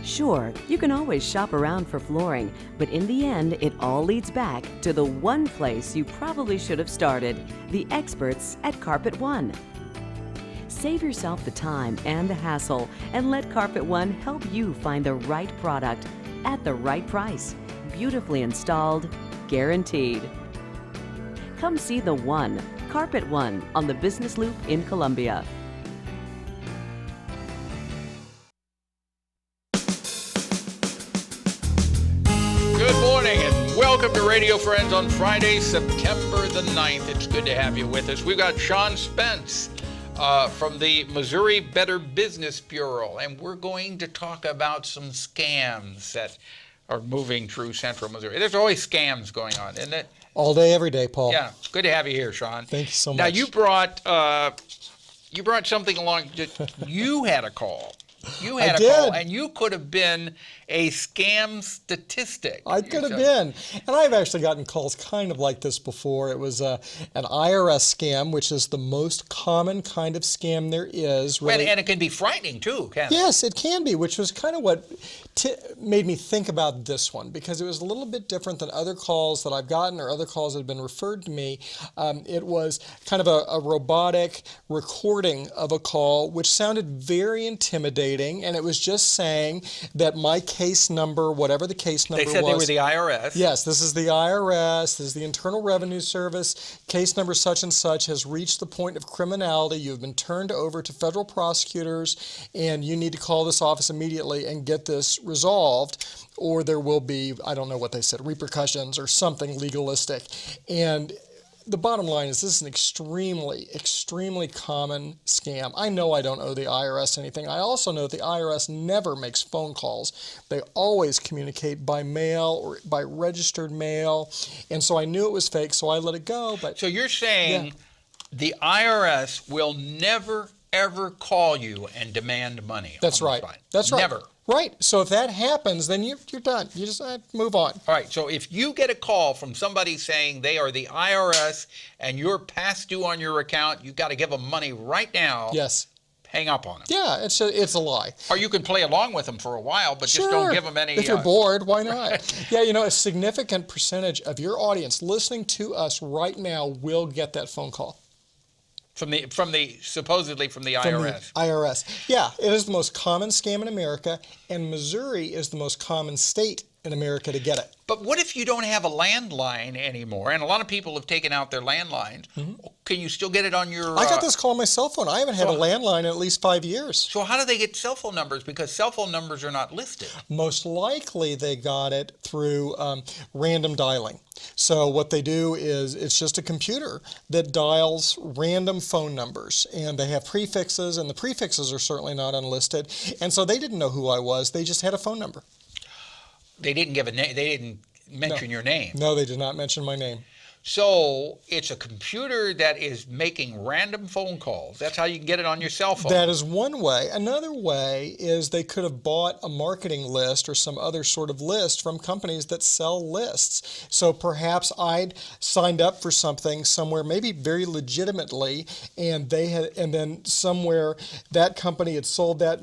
Sure, you can always shop around for flooring, but in the end, it all leads back to the one place you probably should have started, the experts at Carpet One. Save yourself the time and the hassle and let Carpet One help you find the right product at the right price. Beautifully installed, guaranteed. Come see the One, Carpet One, on the Business Loop in Columbia. Good morning and welcome to Radio Friends on Friday, September the 9th. It's good to have you with us. We've got SEAN SPENCE from the Missouri Better Business Bureau, and we're going to talk about some scams that are moving through central Missouri. There's always scams going on, isn't it? All day, every day, Paul. Yeah, it's good to have you here, Sean. Thank you so much. Now, you brought something along that you had a call. You had a call, and you could have been a scam statistic. I could have been. And I've actually gotten calls kind of like this before. It was an IRS scam, which is the most common kind of scam there is. Really. And it can be frightening, too, can't it? Yes, it can be, which was kind of what made me think about this one, because it was a little bit different than other calls that I've gotten or other calls that have been referred to me. It was kind of a robotic recording of a call, which sounded very intimidating. And it was just saying that my case number, whatever the case number was. They said they were the IRS. Yes, this is the IRS. This is the Internal Revenue Service. Case number such and such has reached the point of criminality. You've been turned over to federal prosecutors, and you need to call this office immediately and get this resolved, or there will be, I don't know what they said, repercussions or something legalistic. And the bottom line is this is an extremely, extremely common scam. I know I don't owe the IRS anything. I also know that the IRS never makes phone calls. They always communicate by mail or by registered mail. And so I knew it was fake, so I let it go. But so you're saying the IRS will never, ever call you and demand money? That's right. That's right. Never. Right. So if that happens, then you're done. You just move on. All right. So if you get a call from somebody saying they are the IRS and you're past due on your account, you've got to give them money right now. Yes. Hang up on them. Yeah, it's a lie. Or you can play along with them for a while, but just don't give them any. If you're bored, why not? Yeah, a significant percentage of your audience listening to us right now will get that phone call. Supposedly from the IRS. From the IRS. Yeah, it is the most common scam in America, and Missouri is the most common state in America to get it. But what if you don't have a landline anymore? And a lot of people have taken out their landlines. Mm-hmm. Can you still get it on your... I got this call on my cell phone. I haven't had a landline in at least 5 years. So how do they get cell phone numbers? Because cell phone numbers are not listed. Most likely they got it through random dialing. So what they do is it's just a computer that dials random phone numbers, and they have prefixes, and the prefixes are certainly not unlisted. And so they didn't know who I was. They just had a phone number. They didn't give a name. They didn't mention your name. No, they did not mention my name. So it's a computer that is making random phone calls. That's how you can get it on your cell phone. That is one way. Another way is they could have bought a marketing list or some other sort of list from companies that sell lists. So perhaps I'd signed up for something somewhere, maybe very legitimately, and then somewhere that company had sold that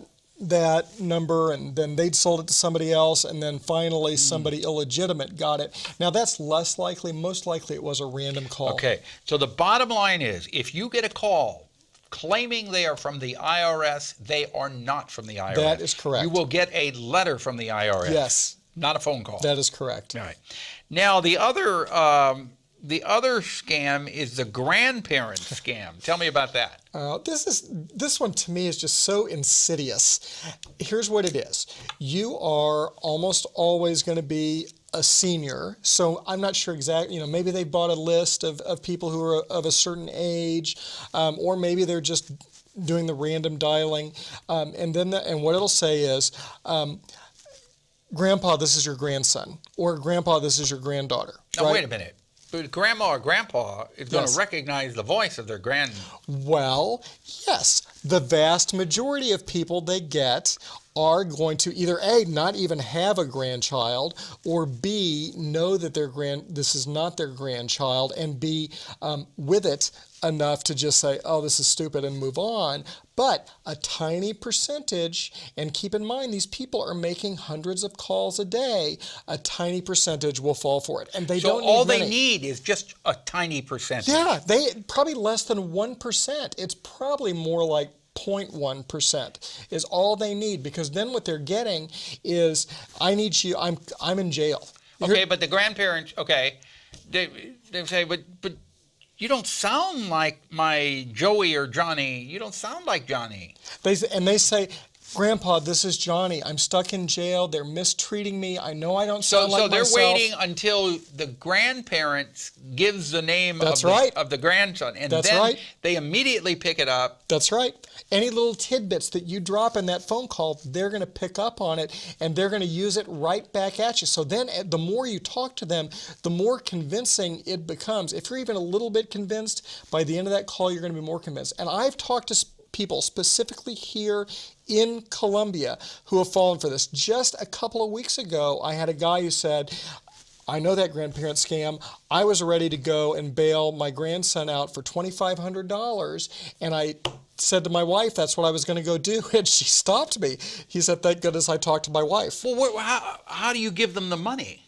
number, and then they'd sold it to somebody else, and then finally somebody illegitimate got it. Now that's less likely. Most likely it was a random call. Okay, so the bottom line is, if you get a call claiming they are from the IRS, they are not from the IRS. That is correct. You will get a letter from the IRS. Yes. Not a phone call. That is correct. All right. Now the other scam is the grandparent scam. Tell me about that. This one to me is just so insidious. Here's what it is. You are almost always going to be a senior, so I'm not sure exactly, maybe they bought a list of people who are of a certain age, or maybe they're just doing the random dialing, and what it'll say is, Grandpa, this is your grandson, or Grandpa, this is your granddaughter. Now, wait a minute. But grandma or grandpa is going to recognize the voice of their grand... Well, yes. The vast majority of people they get are going to either A, not even have a grandchild, or B, know that this is not their grandchild, and B, with it enough to just say, oh, this is stupid, and move on. But a tiny percentage, and keep in mind these people are making hundreds of calls a day, a tiny percentage will fall for it. And they So don't need all they many. need is just a tiny percentage. Yeah, they probably less than 1%. It's probably more like 0.1% is all they need, because then what they're getting is, I need you, I'm in jail. Okay, but the grandparents, okay, they say, but you don't sound like my Joey or Johnny. You don't sound like Johnny. They say, Grandpa, this is Johnny. I'm stuck in jail. They're mistreating me. I know I don't sound like myself. So they're waiting until the grandparents gives the name of the grandson, and then they immediately pick it up. That's right. Any little tidbits that you drop in that phone call, they're going to pick up on it, and they're going to use it right back at you. So then the more you talk to them, the more convincing it becomes. If you're even a little bit convinced, by the end of that call, you're going to be more convinced. And I've talked to people specifically here in Columbia who have fallen for this. Just a couple of weeks ago, I had a guy who said, I know that grandparent scam. I was ready to go and bail my grandson out for $2,500, and I said to my wife that's what I was going to go do, and she stopped me. He said, thank goodness I talked to my wife. Well, how do you give them the money?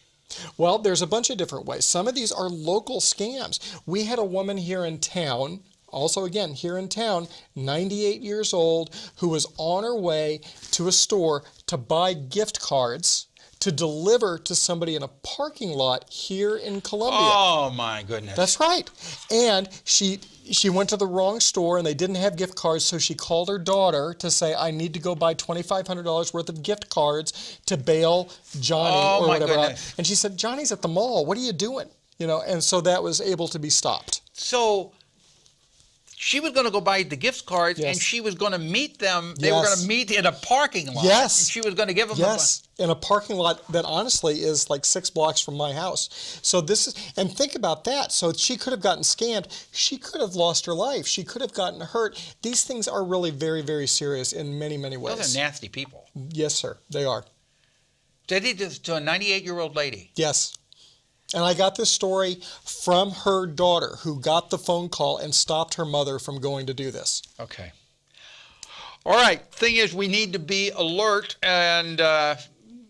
Well, there's a bunch of different ways. Some of these are local scams. We had a woman here in town, also again here in town, 98 years old, who was on her way to a store to buy gift cards to deliver to somebody in a parking lot here in Columbia. Oh my goodness. That's right. And she went to the wrong store and they didn't have gift cards, so she called her daughter to say, I need to go buy $2,500 worth of gift cards to bail Johnny or whatever. Goodness. And she said, Johnny's at the mall. What are you doing? And so that was able to be stopped. So she was going to go buy the gift cards, and she was going to meet them. They were going to meet in a parking lot. Yes. And she was going to give them in a parking lot that honestly is like 6 blocks from my house. So and think about that. So she could have gotten scammed. She could have lost her life. She could have gotten hurt. These things are really very, very serious in many, many ways. Those are nasty people. Yes, sir. They are. They did this to a 98-year-old lady. Yes. And I got this story from her daughter, who got the phone call and stopped her mother from going to do this. Okay. All right. Thing is, we need to be alert, and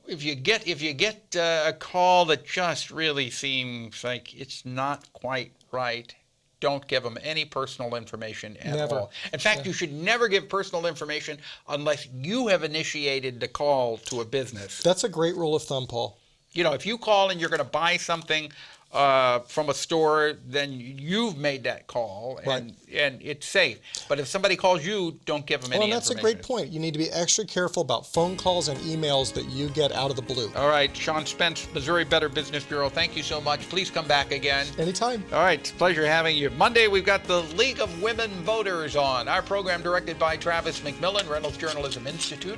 if you get a call that just really seems like it's not quite right, don't give them any personal information at all. In fact, you should never give personal information unless you have initiated the call to a business. That's a great rule of thumb, Paul. If you call and you're going to buy something from a store, then you've made that call, and it's safe. But if somebody calls you, don't give them any information. Well, that's a great point. You need to be extra careful about phone calls and emails that you get out of the blue. All right, Sean Spence, Missouri Better Business Bureau, thank you so much. Please come back again. Anytime. All right, it's a pleasure having you. Monday, we've got the League of Women Voters on. Our program directed by Travis McMillan, Reynolds Journalism Institute.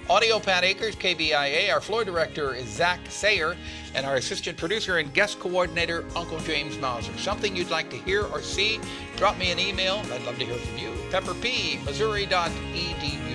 Audio, Pat Akers, KBIA. Our floor director is Zach Sayer, and our assistant producer and guest coordinator, Uncle James Mauser. Something you'd like to hear or see, drop me an email. I'd love to hear from you. pepperp, missouri.edu.